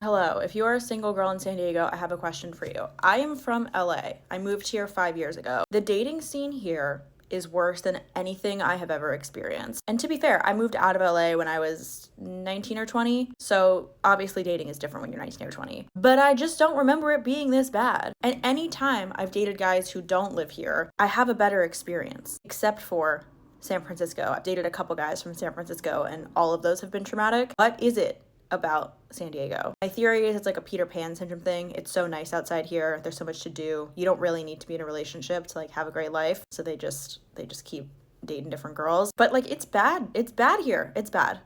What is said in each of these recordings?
Hello, if you are a single girl in San Diego, I have a question for you. I am from LA. I moved here 5 years ago. The dating scene here is worse than anything I have ever experienced. And to be fair, I moved out of LA when I was 19 or 20, so obviously dating is different when you're 19 or 20. But I just don't remember it being this bad. And any time I've dated guys who don't live here, I have a better experience, except for San Francisco. I've dated a couple guys from San Francisco, and all of those have been traumatic. What is it about San Diego? My theory is it's like a Peter Pan syndrome thing. It's so nice outside here. There's so much to do. You don't really need to be in a relationship to like have a great life. So they just keep dating different girls. But like it's bad. It's bad here. It's bad.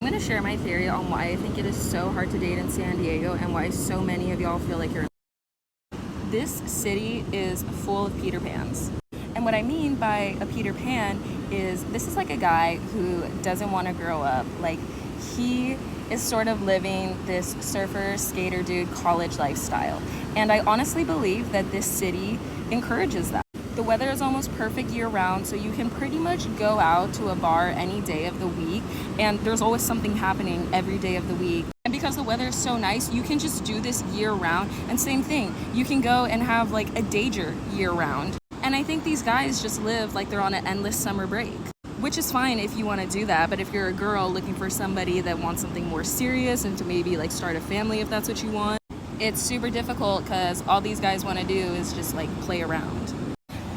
I'm going to share my theory on why I think it is so hard to date in San Diego and why so many of y'all feel like you're. This city is full of Peter Pans. And what I mean by a Peter Pan is this is like a guy who doesn't want to grow up. Like he is sort of living this surfer, skater dude college lifestyle. And I honestly believe that this city encourages that. The weather is almost perfect year round, so you can pretty much go out to a bar any day of the week, and there's always something happening every day of the week. And because the weather is so nice, you can just do this year round. And same thing, you can go and have like a danger year round. And I think these guys just live like they're on an endless summer break, which is fine if you want to do that. But if you're a girl looking for somebody that wants something more serious and to maybe like start a family if that's what you want, it's super difficult because all these guys want to do is just like play around.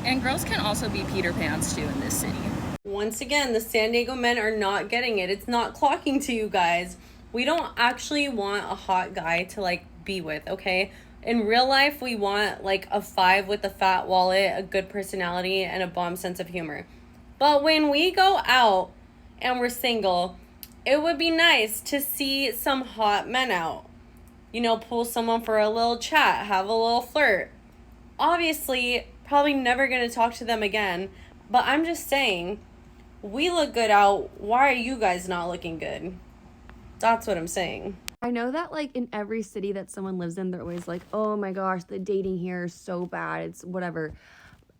And girls can also be Peter Pans too in this city. Once again, the San Diego men are not getting it. It's not clocking to you guys. We don't actually want a hot guy to like be with, okay? In real life, we want like a 5 with a fat wallet, a good personality, and a bomb sense of humor. But when we go out and we're single, it would be nice to see some hot men out. You know, pull someone for a little chat, have a little flirt. Obviously, probably never going to talk to them again. But I'm just saying, we look good out. Why are you guys not looking good? That's what I'm saying. I know that like in every city that someone lives in, they're always like, oh my gosh, the dating here is so bad. It's whatever.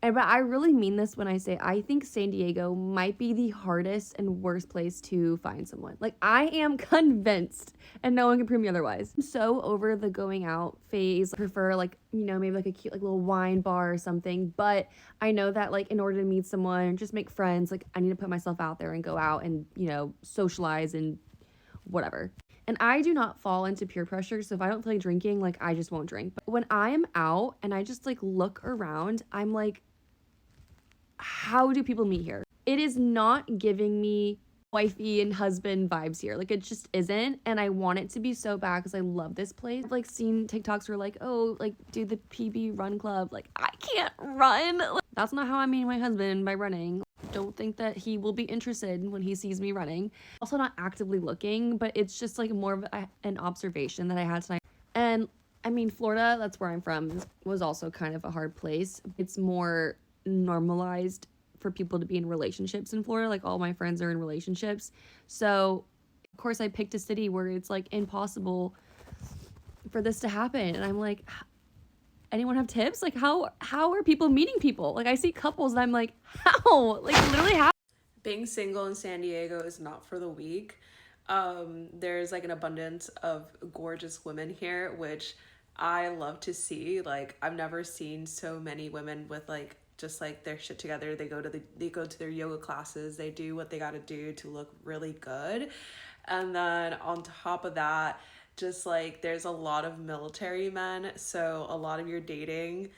But I really mean this when I say I think San Diego might be the hardest and worst place to find someone. Like I am convinced, and no one can prove me otherwise. I'm so over the going out phase. I prefer like, you know, maybe like a cute like little wine bar or something. But I know that like in order to meet someone, just make friends, like I need to put myself out there and go out and, you know, socialize and whatever. And I do not fall into peer pressure. So if I don't feel like drinking, like I just won't drink. But when I am out and I just like look around, I'm like, how do people meet here? It is not giving me wifey and husband vibes here. Like it just isn't. And I want it to be so bad because I love this place. I've like seen TikToks where like, oh, like do the PB run club. Like I can't run. Like, that's not how I meet my husband, by running. Don't think that he will be interested when he sees me running. Also not actively looking, but it's just like more of an observation that I had tonight. And I mean, Florida, that's where I'm from, was also kind of a hard place. It's more normalized for people to be in relationships in Florida. Like all my friends are in relationships. So of course I picked a city where it's like impossible for this to happen. And I'm like, anyone have tips? Like how are people meeting people? Like I see couples and I'm like, how? Like literally how? Being single in San Diego is not for the weak. There's like an abundance of gorgeous women here, which I love to see. Like I've never seen so many women with like just like their shit together. They go to their yoga classes, they do what they got to do to look really good. And then on top of that, just like there's a lot of military men, so a lot of your dating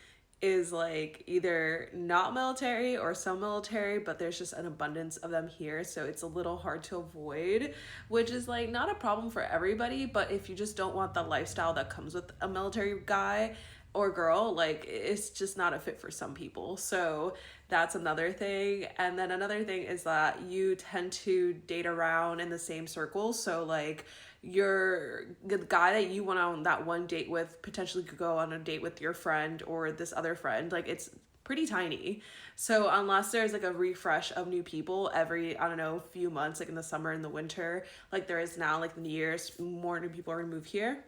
is like either not military or some military, but there's just an abundance of them here, so it's a little hard to avoid, which is like not a problem for everybody. But if you just don't want the lifestyle that comes with a military guy or girl, like it's just not a fit for some people. So that's another thing. And then another thing is that you tend to date around in the same circles. So like the guy that you went on that one date with potentially could go on a date with your friend or this other friend. Like it's pretty tiny. So unless there's like a refresh of new people every, I don't know, few months, like in the summer and the winter, like there is now, like in the years, more new people are gonna move here.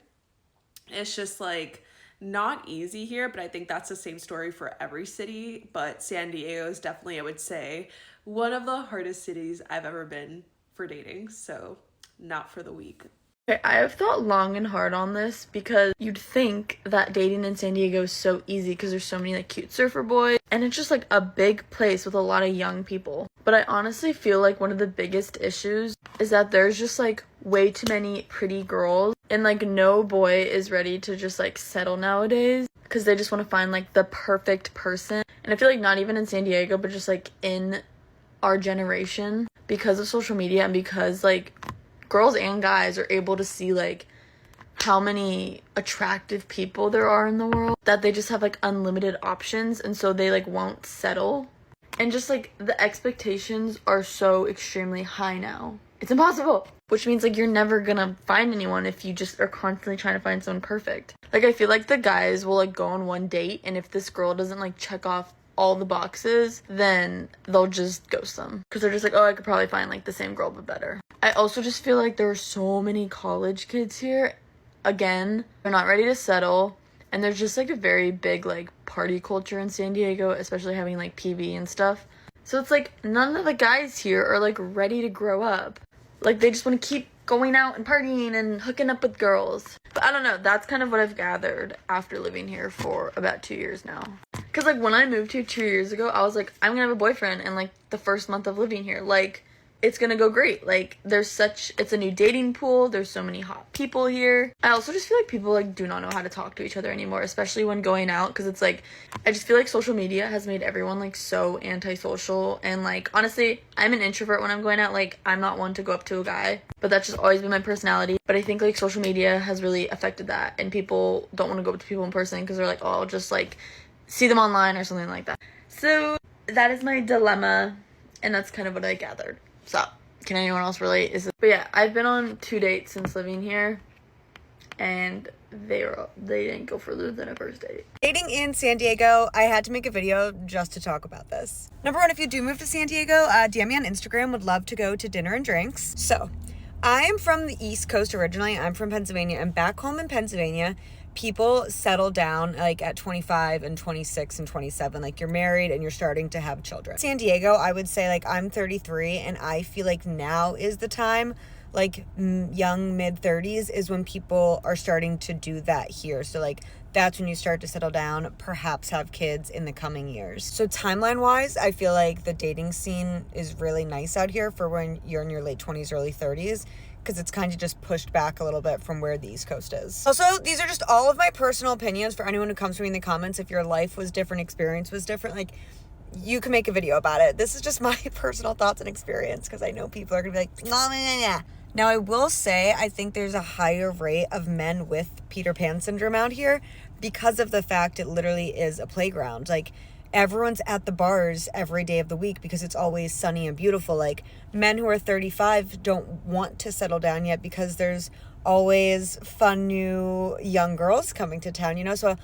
It's just like not easy here, but I think that's the same story for every city. But San Diego is definitely, I would say, one of the hardest cities I've ever been for dating. So not for the weak. Okay, I have thought long and hard on this because you'd think that dating in San Diego is so easy because there's so many like cute surfer boys and it's just like a big place with a lot of young people. But I honestly feel like one of the biggest issues is that there's just like way too many pretty girls and like no boy is ready to just like settle nowadays because they just want to find like the perfect person. And I feel like not even in San Diego, but just like in our generation, because of social media and because like girls and guys are able to see like how many attractive people there are in the world, that they just have like unlimited options, and so they like won't settle. And just like the expectations are so extremely high now. It's impossible. Which means like you're never gonna find anyone if you just are constantly trying to find someone perfect. Like I feel like the guys will like go on one date, and if this girl doesn't like check off all the boxes, then they'll just ghost them because they're just like, oh, I could probably find like the same girl but better. I also just feel like there are so many college kids here. Again, they're not ready to settle, and there's just like a very big like party culture in San Diego, especially having like PB and stuff. So it's like none of the guys here are like ready to grow up. Like they just want to keep going out and partying and hooking up with girls. But I don't know, that's kind of what I've gathered after living here for about 2 years now. Because like when I moved here 2 years ago, I was like, I'm gonna have a boyfriend in like the first month of living here. Like it's gonna go great. Like it's a new dating pool. There's so many hot people here. I also just feel like people like do not know how to talk to each other anymore, especially when going out, because it's like, I just feel like social media has made everyone like so antisocial. And like, honestly, I'm an introvert when I'm going out. Like I'm not one to go up to a guy, but that's just always been my personality. But I think like social media has really affected that, and people don't want to go up to people in person because they're like, oh, I'll just like see them online or something like that. So that is my dilemma, and that's kind of what I gathered. So, can anyone else relate? But yeah, I've been on 2 dates since living here, and they didn't go further than a first date. Dating in San Diego, I had to make a video just to talk about this. Number one, if you do move to San Diego, DM me on Instagram. Would love to go to dinner and drinks. So, I'm from the East Coast originally. I'm from Pennsylvania, and back home in Pennsylvania, people settle down like at 25 and 26 and 27. Like you're married and you're starting to have children. San Diego, I would say like I'm 33, and I feel like now is the time, like young mid 30s is when people are starting to do that here. So like that's when you start to settle down, perhaps have kids in the coming years. So timeline wise, I feel like the dating scene is really nice out here for when you're in your late 20s, early 30s. Because it's kind of just pushed back a little bit from where the East Coast is. Also, these are just all of my personal opinions for anyone who comes to me in the comments. If your life was different, experience was different, like, you can make a video about it. This is just my personal thoughts and experience, because I know people are going to be like, nah, nah, nah. Now, I will say, I think there's a higher rate of men with Peter Pan syndrome out here because of the fact it literally is a playground. Like, everyone's at the bars every day of the week because it's always sunny and beautiful. Like, men who are 35 don't want to settle down yet because there's always fun new young girls coming to town, you know? So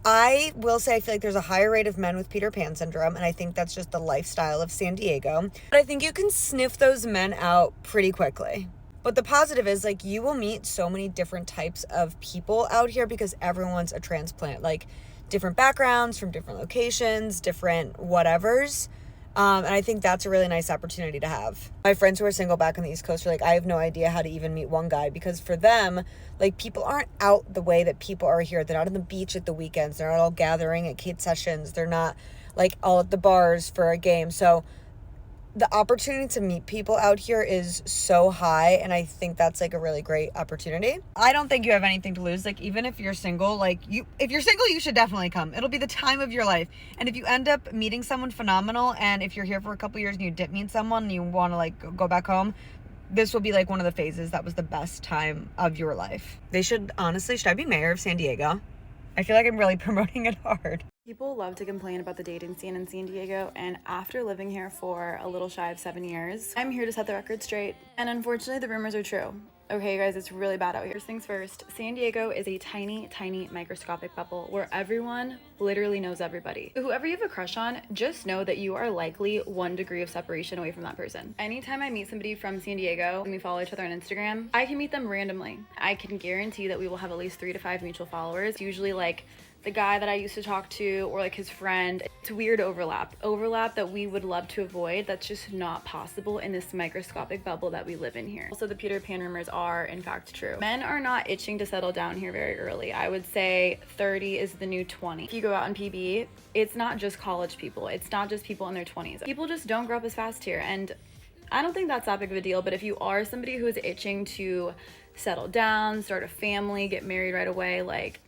I will say I feel like there's a higher rate of men with Peter Pan syndrome, and I think that's just the lifestyle of San Diego. But I think you can sniff those men out pretty quickly. But the positive is, like, you will meet so many different types of people out here because everyone's a transplant. Like, different backgrounds from different locations, different whatevers. And I think that's a really nice opportunity to have. My friends who are single back on the East Coast are like, I have no idea how to even meet one guy, because for them, like, people aren't out the way that people are here. They're not on the beach at the weekends. They're not all gathering at Kate sessions. They're not like all at the bars for a game. So the opportunity to meet people out here is so high, and I think that's like a really great opportunity. I don't think you have anything to lose. Like, even if you're single, if you're single, you should definitely come. It'll be the time of your life. And if you end up meeting someone phenomenal, and if you're here for a couple years and you didn't meet someone and you want to like go back home, this will be like one of the phases that was the best time of your life. Should I be mayor of San Diego? I feel like I'm really promoting it hard. People love to complain about the dating scene in San Diego, and after living here for a little shy of 7 years, I'm here to set the record straight. And unfortunately, the rumors are true. Okay, guys, it's really bad out here. First things first, San Diego is a tiny, tiny microscopic bubble where everyone literally knows everybody. So whoever you have a crush on, just know that you are likely 1 degree of separation away from that person. Anytime I meet somebody from San Diego and we follow each other on Instagram, I can meet them randomly. I can guarantee that we will have at least 3 to 5 mutual followers, usually like the guy that I used to talk to or like his friend. It's weird overlap that we would love to avoid. That's just not possible in this microscopic bubble that we live in here. Also, the Peter Pan rumors are in fact true. Men are not itching to settle down here very early. I would say 30 is the new 20. If you go out on PB, it's not just college people. It's not just people in their 20s. People just don't grow up as fast here, and I don't think that's that big of a deal. But if you are somebody who is itching to settle down, start a family, get married right away, like,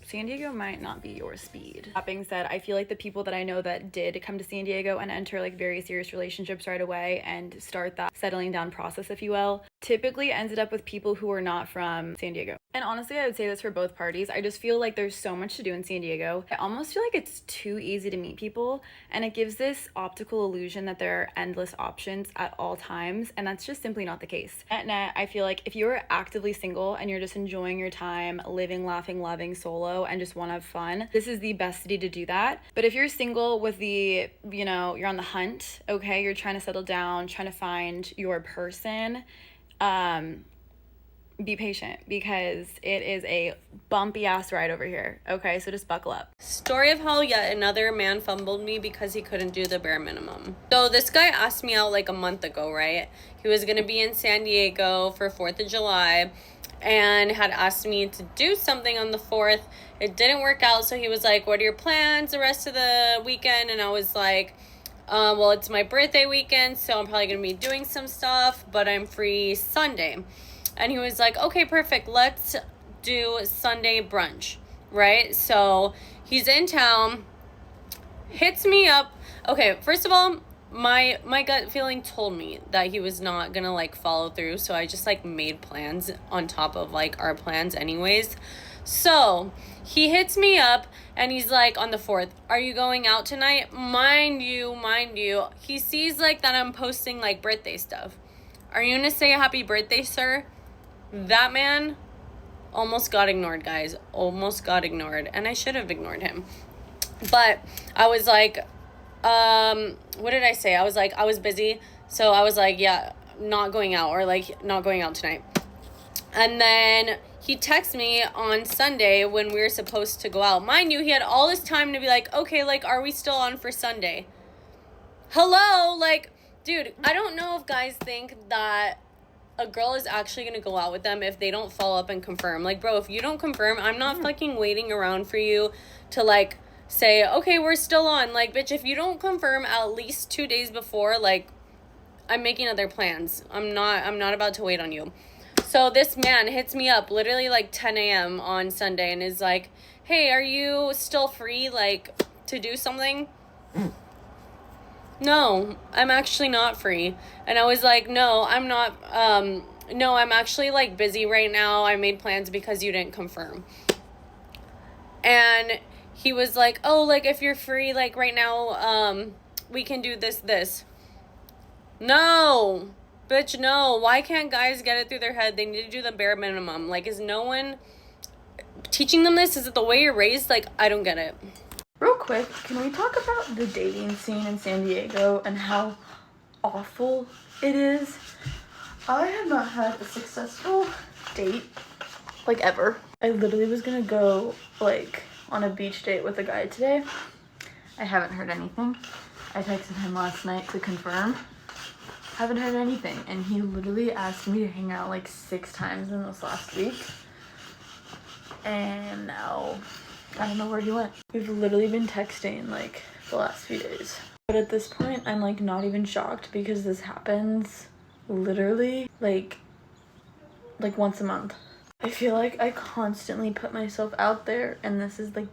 San Diego might not be your speed. That being said, I feel like the people that I know that did come to San Diego and enter like very serious relationships right away and start that settling down process, if you will, typically ended up with people who are not from San Diego. And honestly, I would say this for both parties. I just feel like there's so much to do in San Diego. I almost feel like it's too easy to meet people, and it gives this optical illusion that there are endless options at all times, and that's just simply not the case. At net, I feel like if you're actively single and you're just enjoying your time, living, laughing, loving solo, and just want to have fun, this is the best city to do that. But if you're single with the, you know, you're on the hunt, okay, you're trying to settle down, trying to find your person, be patient, because it is a bumpy ass ride over here. Okay, so just buckle up. Story of how yet another man fumbled me because he couldn't do the bare minimum. So this guy asked me out like a month ago, right? He was gonna be in San Diego for 4th of July and had asked me to do something on the 4th. It didn't work out, so he was like, what are your plans the rest of the weekend? And I was like, well, it's my birthday weekend, so I'm probably gonna be doing some stuff, but I'm free Sunday. And he was like, okay, perfect, let's do Sunday brunch, right? So he's in town, hits me up. Okay, first of all, my gut feeling told me that he was not gonna like follow through, so I just like made plans on top of like our plans anyways. So he hits me up and he's like, on the 4th, are you going out tonight? Mind you, he sees like that I'm posting like birthday stuff. Are you gonna say happy birthday, sir? That man almost got ignored, guys. Almost got ignored. And I should have ignored him. But I was like, what did I say? I was like, I was busy. So I was like, yeah, not going out, or like not going out tonight. And then he texted me on Sunday when we were supposed to go out. Mind you, he had all this time to be like, okay, like, are we still on for Sunday? Hello? Like, dude, I don't know if guys think that a girl is actually gonna go out with them if they don't follow up and confirm. Like, bro, if you don't confirm, I'm not fucking waiting around for you to like say, okay, we're still on. Like, bitch, if you don't confirm at least 2 days before, like, I'm making other plans. I'm not about to wait on you. So this man hits me up literally like 10 a.m. on Sunday and is like, hey, are you still free, like, to do something? No, I'm actually not free. And I was like, no, I'm not, no, I'm actually like busy right now. I made plans because you didn't confirm. And he was like, oh, like, if you're free, like, right now, we can do this. No, bitch, no. Why can't guys get it through their head? They need to do the bare minimum. Like, is no one teaching them this? Is it the way you're raised? Like, I don't get it. Real quick, can we talk about the dating scene in San Diego and how awful it is? I have not had a successful date, like, ever. I literally was gonna go, like, on a beach date with a guy today. I haven't heard anything. I texted him last night to confirm. Haven't heard anything. And he literally asked me to hang out, like, 6 times in this last week. And now I don't know where he went. We've literally been texting like the last few days. But at this point, I'm like not even shocked because this happens literally like once a month. I feel like I constantly put myself out there, and this is like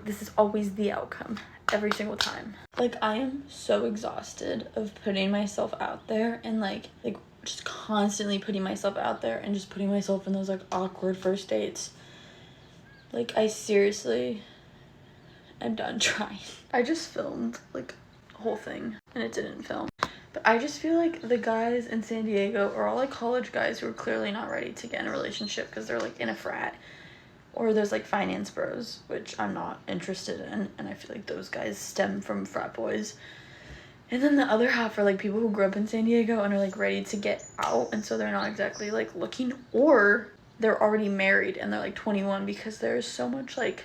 this is always the outcome every single time. Like, I am so exhausted of putting myself out there and like just constantly putting myself out there and just putting myself in those like awkward first dates. Like, I seriously am done trying. I just filmed like the whole thing and it didn't film. But I just feel like the guys in San Diego are all like college guys who are clearly not ready to get in a relationship because they're like in a frat. Or there's like finance bros, which I'm not interested in, and I feel like those guys stem from frat boys. And then the other half are like people who grew up in San Diego and are like ready to get out, and so they're not exactly like looking, or they're already married and they're like 21, because there's so much like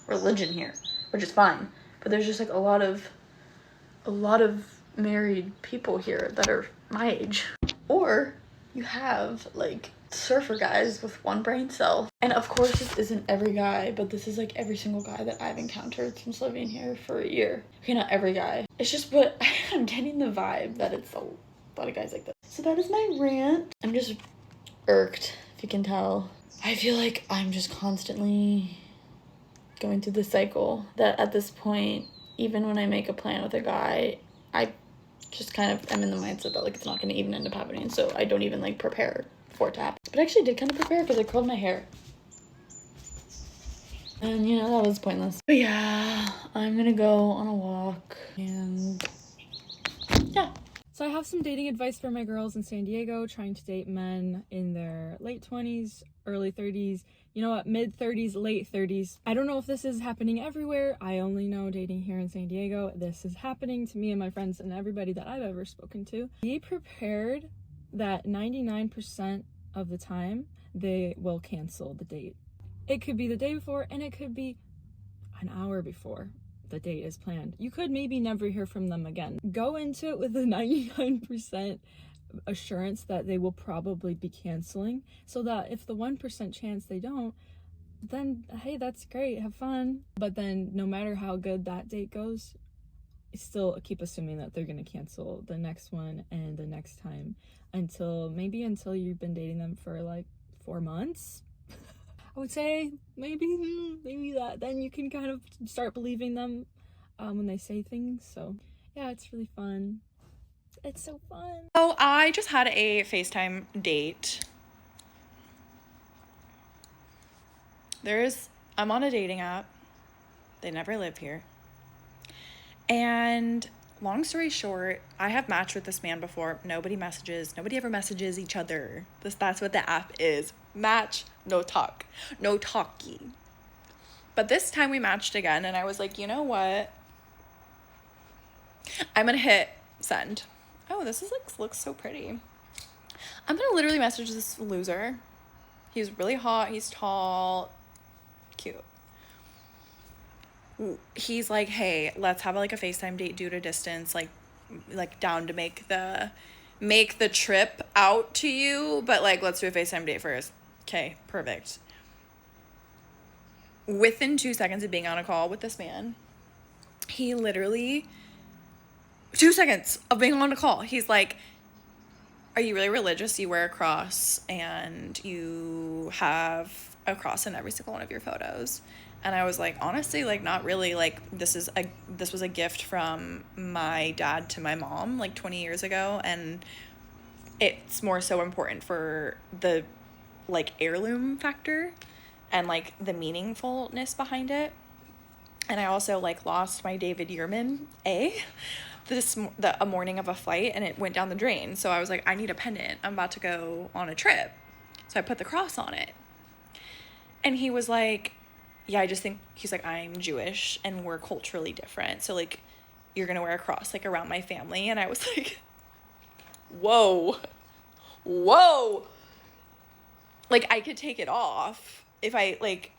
religion here, which is fine, but there's just like a lot of married people here that are my age. Or you have like surfer guys with one brain cell. And of course this isn't every guy, but this is like every single guy that I've encountered since living here for a year. Okay, not every guy. It's just, but I'm getting the vibe that it's a lot of guys like this. So that is my rant. I'm just irked, if you can tell. I feel like I'm just constantly going through the cycle that at this point, even when I make a plan with a guy, I just kind of am in the mindset that like it's not going to even end up happening, so I don't even like prepare for it to happen. But I actually did kind of prepare because I curled my hair. And you know, that was pointless. But yeah, I'm gonna go on a walk and yeah. So I have some dating advice for my girls in San Diego trying to date men in their late 20s, early 30s, you know what, mid 30s, late 30s. I don't know if this is happening everywhere. I only know dating here in San Diego. This is happening to me and my friends and everybody that I've ever spoken to. Be prepared that 99% of the time they will cancel the date. It could be the day before and it could be an hour before the date is planned. You could maybe never hear from them again. Go into it with a 99% assurance that they will probably be canceling, so that if the 1% chance they don't, then hey, that's great, have fun. But then no matter how good that date goes, still keep assuming that they're gonna cancel the next one and the next time until you've been dating them for like 4 months. I would say maybe that then you can kind of start believing them when they say things. So yeah, it's really fun. It's so fun. So I just had a FaceTime date. I'm on a dating app. They never live here. And long story short, I have matched with this man before. Nobody ever messages each other. That's what the app is. Match, no talk. No talkie. But this time we matched again and I was like, you know what? I'm gonna hit send. Oh, this is like looks so pretty. I'm gonna literally message this loser. He's really hot, he's tall, cute. He's like, hey, let's have like a FaceTime date due to distance, like down to make the trip out to you, but like let's do a FaceTime date first. Okay, perfect. Within 2 seconds of being on a call with this man, he literally 2 seconds of being on a call, he's like, are you really religious? You wear a cross and you have a cross in every single one of your photos. And I was like, honestly, like not really. Like this was a gift from my dad to my mom like 20 years ago, and it's more so important for the like heirloom factor and like the meaningfulness behind it. And I also like lost my David Yurman a morning of a flight, and it went down the drain. So I was like, I need a pendant. I'm about to go on a trip. So I put the cross on it. And he was like, yeah, I just think, he's like, I'm Jewish and we're culturally different. So like, you're gonna wear a cross like around my family. And I was like, whoa. Like I could take it off if I like,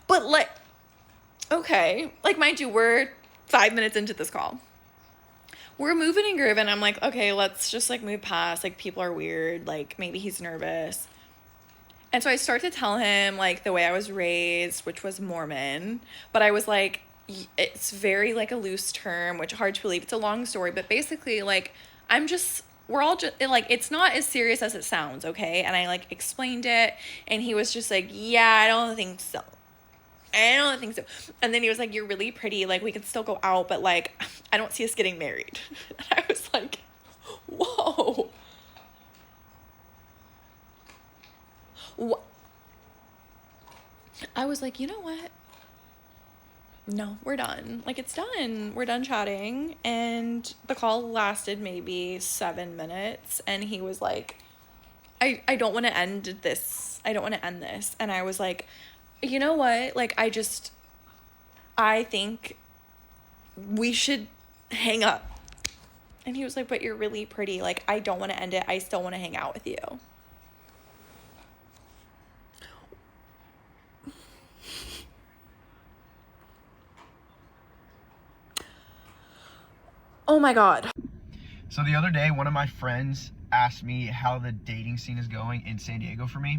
but like, okay. Like mind you, we're 5 minutes into this call. We're moving and grooving. I'm like, okay, let's just like move past. Like people are weird. Like maybe he's nervous. And so I start to tell him like the way I was raised, which was Mormon, but I was like, it's very like a loose term, which hard to believe. It's a long story, but basically like, we're all just like, it's not as serious as it sounds. Okay. And I like explained it and he was just like, yeah, I don't think so. And then he was like, you're really pretty. Like we could still go out, but like, I don't see us getting married. And I was like, whoa. I was like, you know what? No, we're done. Like, it's done. We're done chatting. And the call lasted maybe 7 minutes. And he was like, I don't want to end this. And I was like, you know what? Like, I think we should hang up. And he was like, but you're really pretty. Like, I don't want to end it. I still want to hang out with you. Oh my God. So the other day, one of my friends asked me how the dating scene is going in San Diego for me.